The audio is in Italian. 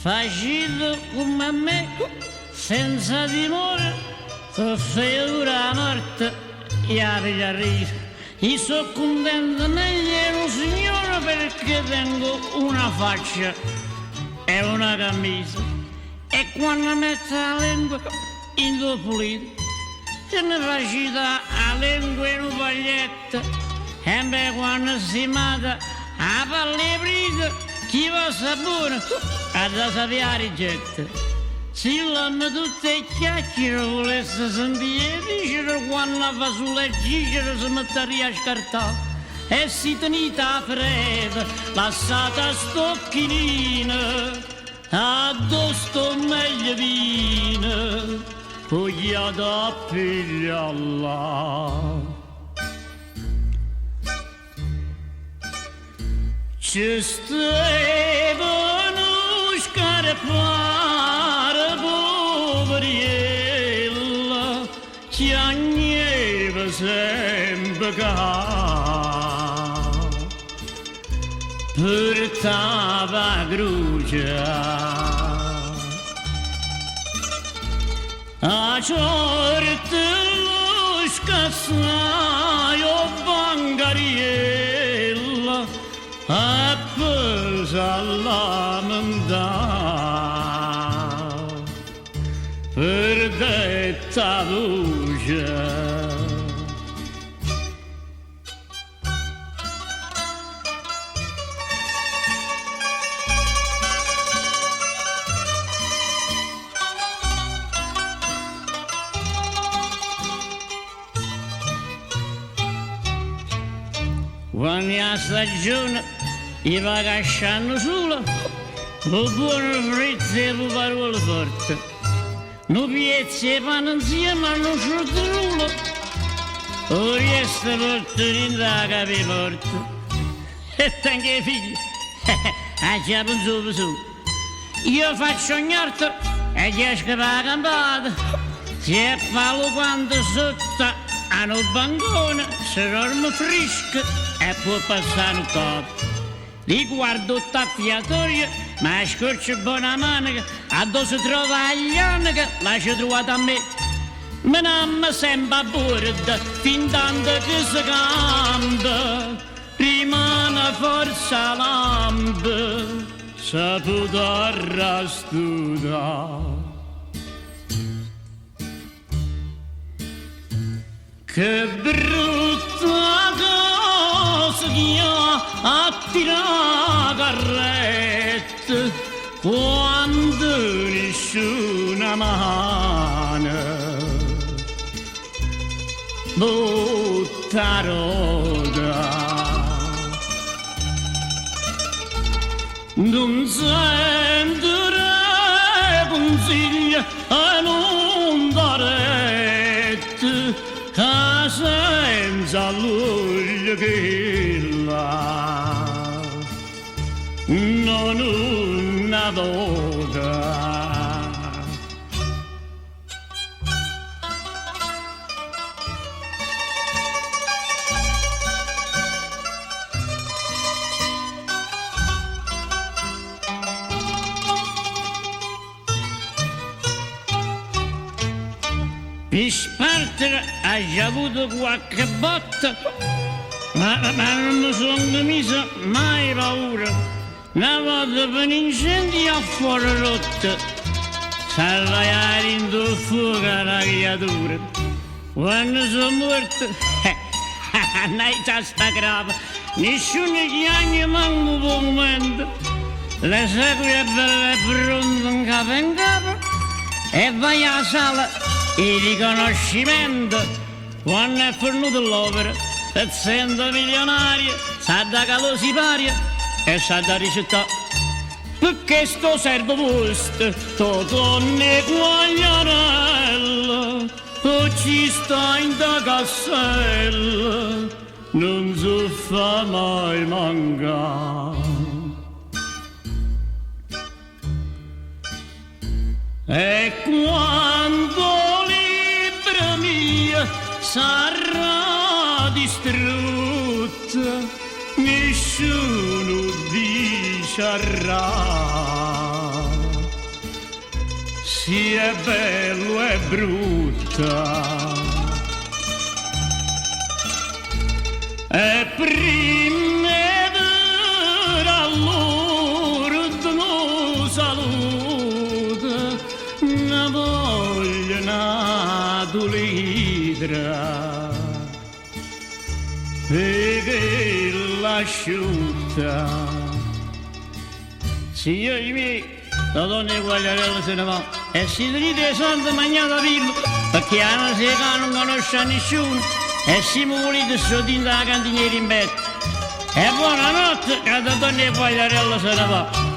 facito come me, senza timore, soffrivo la morte e la pigliarisa. Io sono contento meglio, signore, perché tengo una faccia e una camisa. E quando metto la lingua in due pulito, se ne faccio la lingua in un paglietto, e beh, quando si mata a palle prite, chi va sapore, a da sapere getta. Se l'hanno tutte chiacchiere, volesse sentire dicere quando fa sulle gigere si metteria a scartare. E si tenita a fredda, lasciata stocchinina, addosso meglio vina, fogliata a pigliarla. Ci stevano scarpare poveriella, ci agneva sempre ca, portava grugia a ciorte lo scassaio bangariella, a pesa la mandà per detta voce. Quando la stagione i va casciando sola, lo buono frizzo e lo parole forte, non piezzi e panno insieme a non sciortrulo, o riesce portare da capi porte. E anche i figli, a capo su. Io faccio ogni orto e gli esco per la campata, si è palo quando sotto a un bancone, se dorme fresco e può passare un capo. Li guardo taffiatoria, ma scorcio buona manica, addosso trova gli anni che lascia trovata a me. Me ne sembra a bordo, fin tanto che si canta, rimane forza lampa, saputa rastuda. Che brutta cosa che a tirare carrette quando nessuna mano butta roda. Non sentire consigli e non dare rete, che senza luglio che là non una voga. Per spartere ha già avuto qualche botta, ma non mi sono messa mai paura. Una volta per un incendio a fuori rotta, salvaiare in due fuoco la creatura. Quando sono morto, non c'è sta grava, nessuno chiagna manco per un momento. Le segue belle pronte in capo e vai alla sala. Il riconoscimento, quando è fornuto l'opera, essendo milionario, sa da calo si paria e sa da ricettare. Perché sto servo posto, to donne guagliarella, o ci sta in da cassella, non so fa mai mancare. E quando libra mia sarà distrutta, nessuno dicerà. sia bello e brutta. E prima da loro non saluta, ne voglio una lidra, perché l'asciutta. Signori miei, la donna Quagliarella se ne va e si ride Santa Magnata Villo, perché la sera non conosce nessuno. E siamo voliti sotto la cantiniera in betto. E buonanotte, che la donna Quagliarella se ne va.